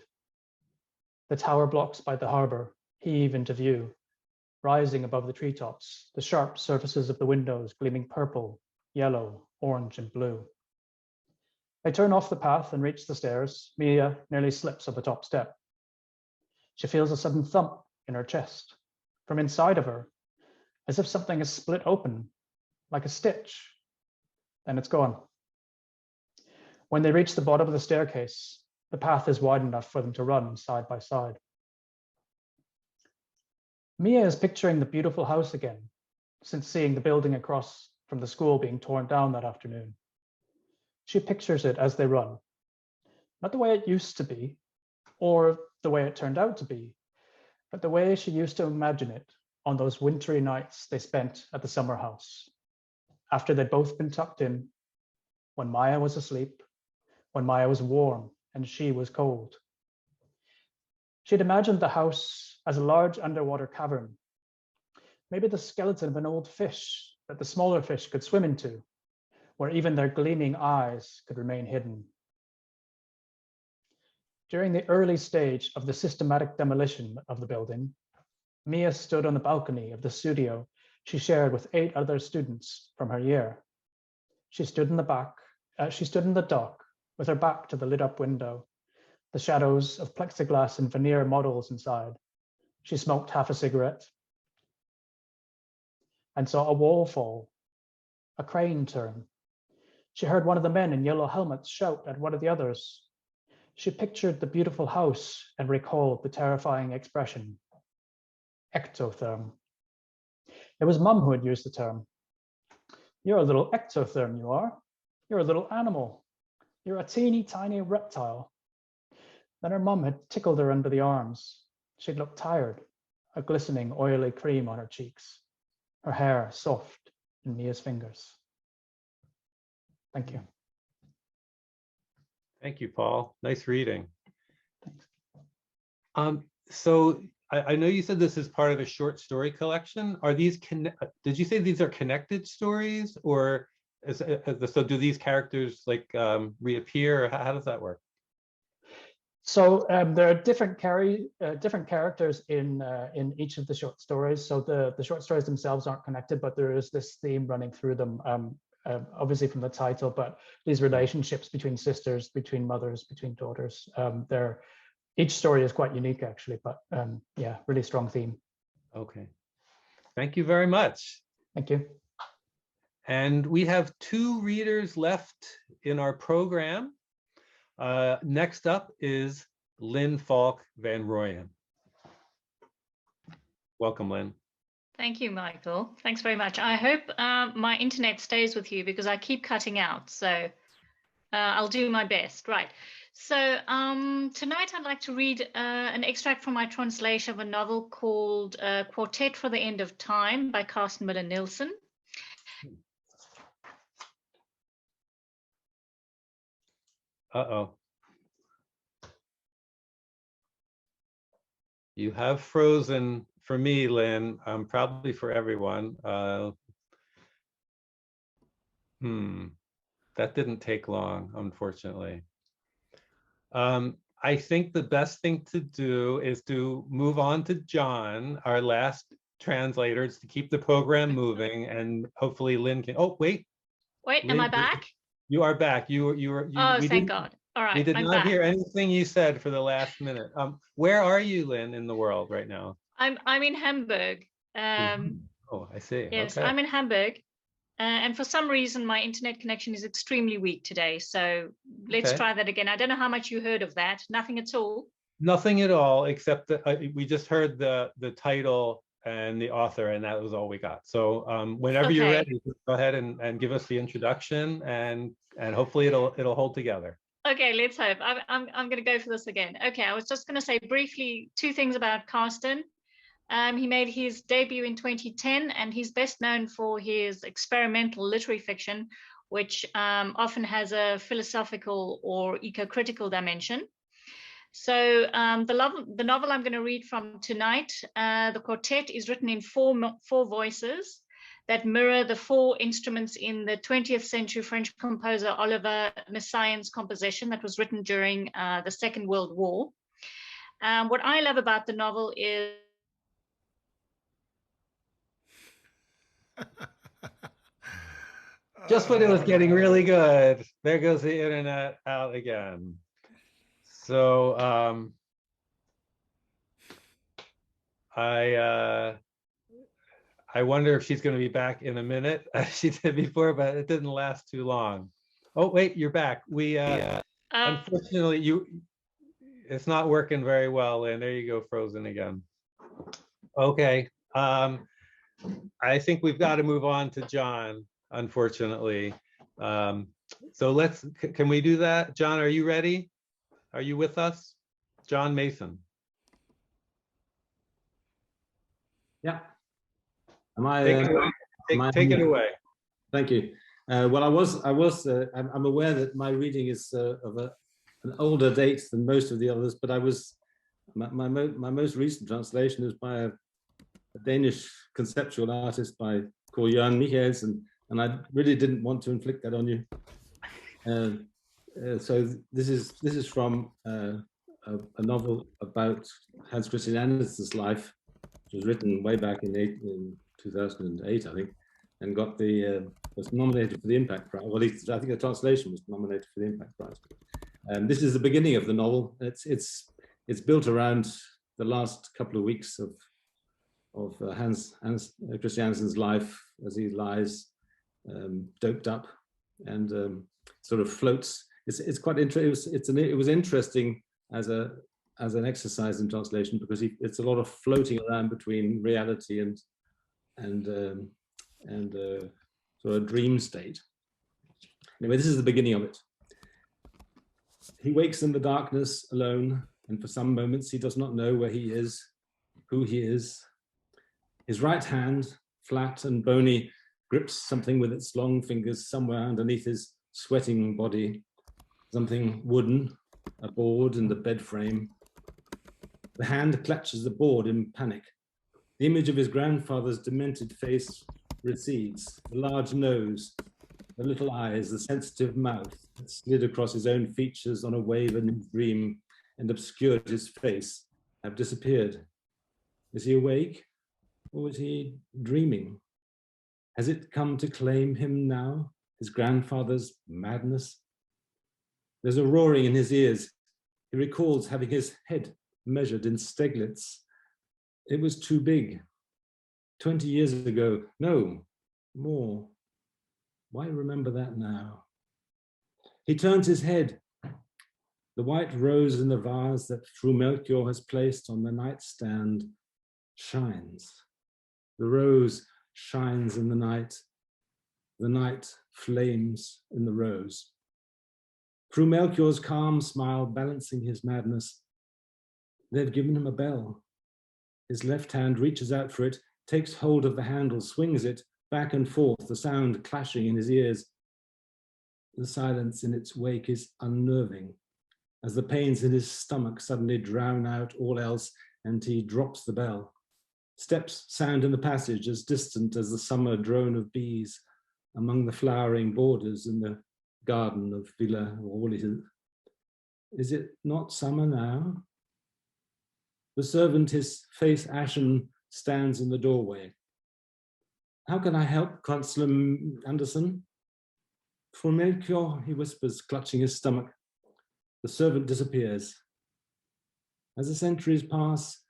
S8: The tower blocks by the harbor heave into view, rising above the treetops, the sharp surfaces of the windows gleaming purple, yellow, orange, and blue. They turn off the path and reach the stairs. Mia nearly slips on the top step. She feels a sudden thump in her chest. From inside of her, as if something is split open, like a stitch, then it's gone. When they reach the bottom of the staircase, the path is wide enough for them to run side by side. Mia is picturing the beautiful house again, since seeing the building across from the school being torn down that afternoon. She pictures it as they run, not the way it used to be, or the way it turned out to be, but the way she used to imagine it on those wintry nights they spent at the summer house, after they'd both been tucked in, when Maya was asleep, when Maya was warm and she was cold. She'd imagined the house as a large underwater cavern, maybe the skeleton of an old fish that the smaller fish could swim into, where even their gleaming eyes could remain hidden. During the early stage of the systematic demolition of the building, Mia stood on the balcony of the studio she shared with 8 other students from her year. She stood in the dock with her back to the lit up window, the shadows of plexiglass and veneer models inside. She smoked half a cigarette and saw a wall fall, a crane turn. She heard one of the men in yellow helmets shout at one of the others. She pictured the beautiful house and recalled the terrifying expression, ectotherm. It was Mum who had used the term. You're a little ectotherm, you are. You're a little animal. You're a teeny tiny reptile. Then her mum had tickled her under the arms. She'd looked tired, a glistening oily cream on her cheeks, her hair soft in Mia's fingers. Thank you.
S1: Thank you, Paul. Nice reading.
S8: Thanks.
S1: So I know you said this is part of a short story collection. Are these did you say these are connected stories, or so do these characters like reappear, or how does that work?
S8: So there are different characters in each of the short stories. So the short stories themselves aren't connected, but there is this theme running through them, obviously from the title, but these relationships between sisters, between mothers, between daughters, each story is quite unique actually, but yeah, really strong theme.
S1: Okay, thank you very much.
S8: Thank you.
S1: And we have 2 readers left in our program. Next up is Lin Falk van Rooyen. Welcome, Lin.
S9: Thank you, Michael. Thanks very much. I hope my internet stays with you because I keep cutting out. So I'll do my best. Right. So tonight I'd like to read an extract from my translation of a novel called Quartet for the End of Time by Carsten Müller Nielsen.
S1: Uh-oh. You have frozen for me, Lin, probably for everyone. That didn't take long, unfortunately. I think the best thing to do is to move on to John, our last translators, to keep the program moving, and hopefully Lin can. Oh, wait.
S9: Wait,
S1: Lin,
S9: am I back?
S1: You are back. You
S9: Oh, thank God. All right,
S1: we did
S9: I'm
S1: not
S9: back.
S1: hear anything you said for the last minute. Where are you, Lin, in the world right now?
S9: I'm in Hamburg.
S1: Oh, I see.
S9: Yes,
S1: Okay.
S9: I'm in Hamburg. And for some reason, my internet connection is extremely weak today. So let's
S1: Okay.
S9: try that again. I don't know how much you heard of that. Nothing at all.
S1: Nothing at all, except that we just heard the title and the author, and that was all we got. So whenever you're
S9: Okay.
S1: ready, just go ahead and give us the introduction, and hopefully it'll hold together.
S9: Okay, let's hope. I'm going to go for this again. Okay, I was just going to say briefly 2 things about Carsten. He made his debut in 2010, and he's best known for his experimental literary fiction, which often has a philosophical or eco-critical dimension. So the novel I'm going to read from tonight, The Quartet, is written in four voices that mirror the 4 instruments in the 20th century French composer Olivier Messiaen's composition that was written during the Second World War. What I love about the novel is
S1: Just when it was getting really good, there goes the internet out again. So I wonder if she's going to be back in a minute, as she did before, but it didn't last too long. Oh, wait, you're back. We, unfortunately, it's not working very well, Lynn. There you go, frozen again. Okay. I think we've got to move on to John, unfortunately. So can we do that? John, are you ready? Are you with us? John Mason.
S10: Yeah. Am I?
S1: Take it away.
S10: Thank you. Well, I'm aware that my reading is of an older date than most of the others, but my most recent translation is by a Danish conceptual artist called Jørgen Michaelsen, and I really didn't want to inflict that on you. So this is from a novel about Hans Christian Andersen's life, which was written way back in 2008, I think, and was nominated for the Impact Prize. Well, at least I think the translation was nominated for the Impact Prize. This is the beginning of the novel. It's built around the last couple of weeks of Hans Christian Andersen's life as he lies doped up and sort of floats. It's quite interesting. It was interesting as an exercise in translation, because it's a lot of floating around between reality and sort of dream state. Anyway, this is the beginning of it. He wakes in the darkness alone, and for some moments he does not know where he is, who he is. His right hand, flat and bony, grips something with its long fingers somewhere underneath his sweating body, something wooden, a board in the bed frame. The hand clutches the board in panic. The image of his grandfather's demented face recedes, the large nose, the little eyes, the sensitive mouth that slid across his own features on a wave in his dream and obscured his face have disappeared. Is he awake, or is he dreaming? Has it come to claim him now, his grandfather's madness? There's a roaring in his ears. He recalls having his head measured in steglets. It was too big. 20 years ago, no, more. Why remember that now? He turns his head. The white rose in the vase that Fru Melchior has placed on the nightstand shines. The rose shines in the night. The night flames in the rose. Fru Melchior's calm smile balancing his madness. They've given him a bell. His left hand reaches out for it, takes hold of the handle, swings it back and forth, the sound clashing in his ears. The silence in its wake is unnerving, as the pains in his stomach suddenly drown out all else, and he drops the bell. Steps sound in the passage, as distant as the summer drone of bees among the flowering borders in the garden of Villa Rolihl. Is it not summer now? The servant, his face ashen, stands in the doorway. How can I help, Councillor Andersen? For Melchior, he whispers, clutching his stomach. The servant disappears. As the centuries pass,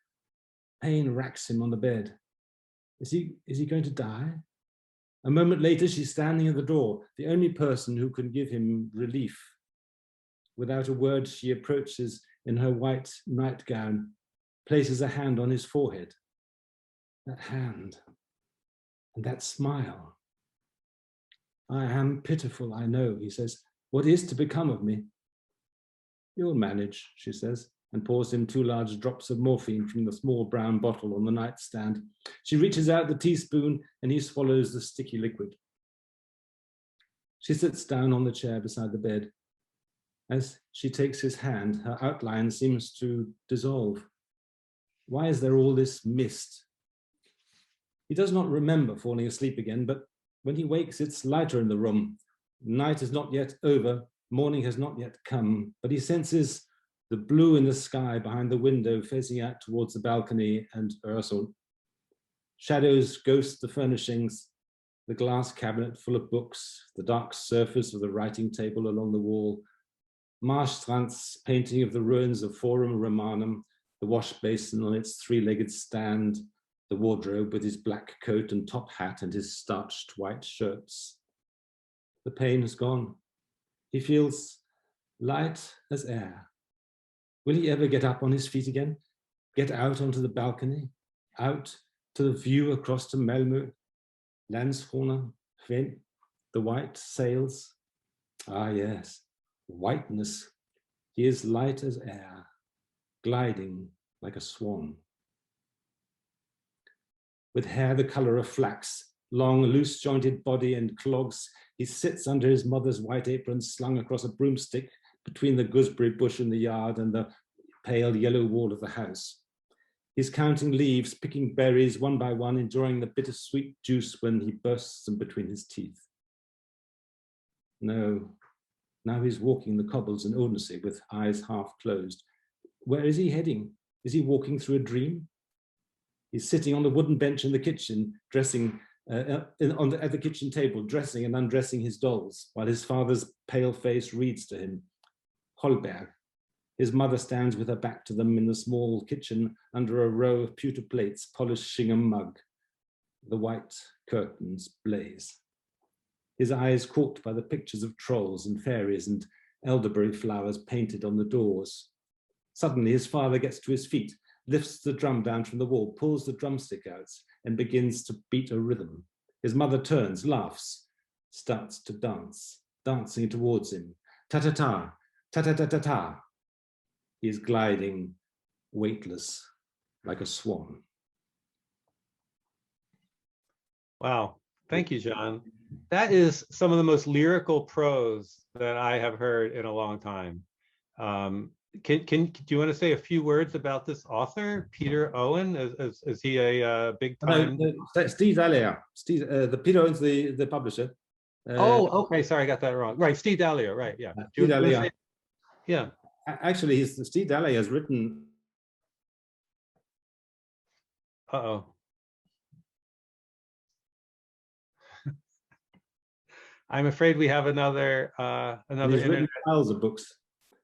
S10: pain racks him on the bed. Is he going to die? A moment later, she's standing at the door, the only person who can give him relief. Without a word, she approaches in her white nightgown, places a hand on his forehead. That hand and that smile. I am pitiful, I know, he says. What is to become of me? You'll manage, she says, and pours him 2 large drops of morphine from the small brown bottle on the nightstand. She reaches out the teaspoon and he swallows the sticky liquid. She sits down on the chair beside the bed. As she takes his hand, her outline seems to dissolve. Why is there all this mist? He does not remember falling asleep again, but when he wakes, it's lighter in the room. Night is not yet over, morning has not yet come, but he senses the blue in the sky behind the window facing out towards the balcony and Ursel. Shadows ghost the furnishings, the glass cabinet full of books, the dark surface of the writing table along the wall, Marstrand's painting of the ruins of Forum Romanum, the wash basin on its 3-legged stand, the the wardrobe with his black coat and top hat and his starched white shirts. The pain has gone. He feels light as air. Will he ever get up on his feet again? Get out onto the balcony? Out to the view across to Malmö? Landskrona, Fyn, the white sails? Ah, yes, whiteness. He is light as air, gliding like a swan. With hair the color of flax, long, loose-jointed body and clogs, he sits under his mother's white apron slung across a broomstick between the gooseberry bush in the yard and the pale yellow wall of the house. He's counting leaves, picking berries one by one, enjoying the bittersweet juice when he bursts them between his teeth. No, now he's walking the cobbles in Odense with eyes half closed. Where is he heading? Is he walking through a dream? He's sitting on the wooden bench in the kitchen, dressing at the kitchen table, dressing and undressing his dolls, while his father's pale face reads to him. Holberg. His mother stands with her back to them in the small kitchen under a row of pewter plates, polished shingham mug. The white curtains blaze. His eyes caught by the pictures of trolls and fairies and elderberry flowers painted on the doors. Suddenly his father gets to his feet, lifts the drum down from the wall, pulls the drumstick out, and begins to beat a rhythm. His mother turns, laughs, starts to dance, dancing towards him. Ta-ta-ta, ta-ta-ta-ta-ta. He is gliding, weightless, like a swan.
S1: Wow, thank you, John. That is some of the most lyrical prose that I have heard in a long time. Do you want to say a few words about this author, Peter Owen? Is he a big time?
S10: No, Stig Dahløe. The Peter Owen's the publisher.
S1: Oh, okay. Sorry, I got that wrong. Right, Stig Dahløe. Right, yeah.
S10: Stig Dahløe.
S1: Yeah.
S10: Actually, Stig Dahløe has written.
S1: Uh-oh. I'm afraid we have another
S10: He's written piles of books.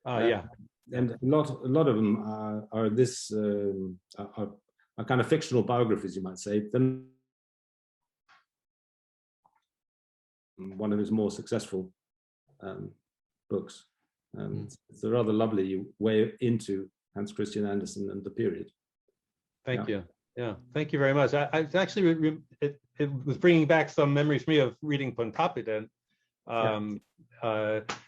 S1: Yeah.
S10: And a lot of them are kind of fictional biographies, you might say. Then one of his more successful books. It's a rather lovely way into Hans Christian Andersen and the period.
S1: Thank you. Yeah, thank you very much. I actually it was bringing back some memories for me of reading Pontoppidan,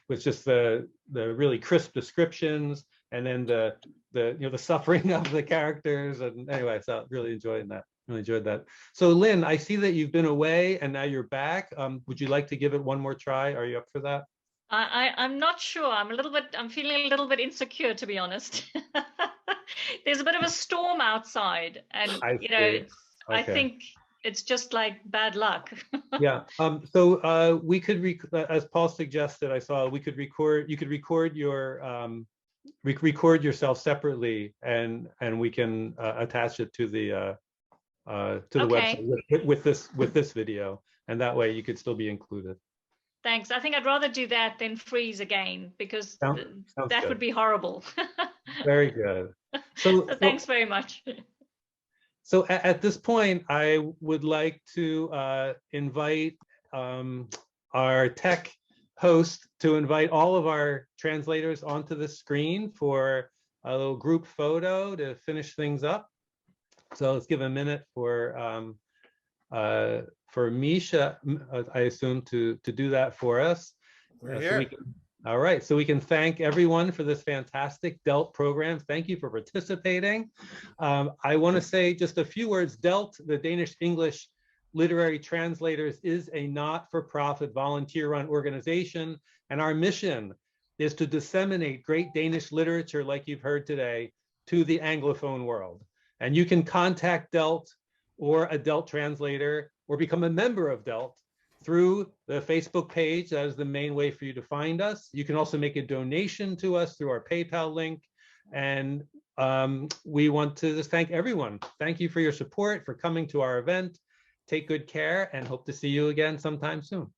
S1: with just the really crisp descriptions, and then the suffering of the characters. And anyway, so I really enjoyed that. Really enjoyed that. So Lin, I see that you've been away and now you're back. Would you like to give it one more try? Are you up for that?
S9: I'm not sure. I'm feeling a little bit insecure, to be honest. There's a bit of a storm outside, and I think it's just like bad luck.
S1: Yeah. So we could, as Paul suggested, I saw we could record. You could record your record yourself separately, and we can attach it to the website with this video, and that way you could still be included.
S9: Thanks. I think I'd rather do that than freeze again, because that would be horrible.
S1: Very good. So
S9: thanks very much.
S1: So at this point, I would like to invite our tech host to invite all of our translators onto the screen for a little group photo to finish things up. So let's give a minute for Misha, I assume, to do that for us.
S4: We're here.
S1: All right, so we can thank everyone for this fantastic DELT program. Thank you for participating. I want to say just a few words. DELT, the Danish English Literary Translators, is a not-for-profit volunteer-run organization, and our mission is to disseminate great Danish literature, like you've heard today, to the Anglophone world. And you can contact DELT or a DELT translator, or become a member of DELT through the Facebook page. That is the main way for you to find us. You can also make a donation to us through our PayPal link. And we want to just thank everyone. Thank you for your support, for coming to our event. Take good care, and hope to see you again sometime soon.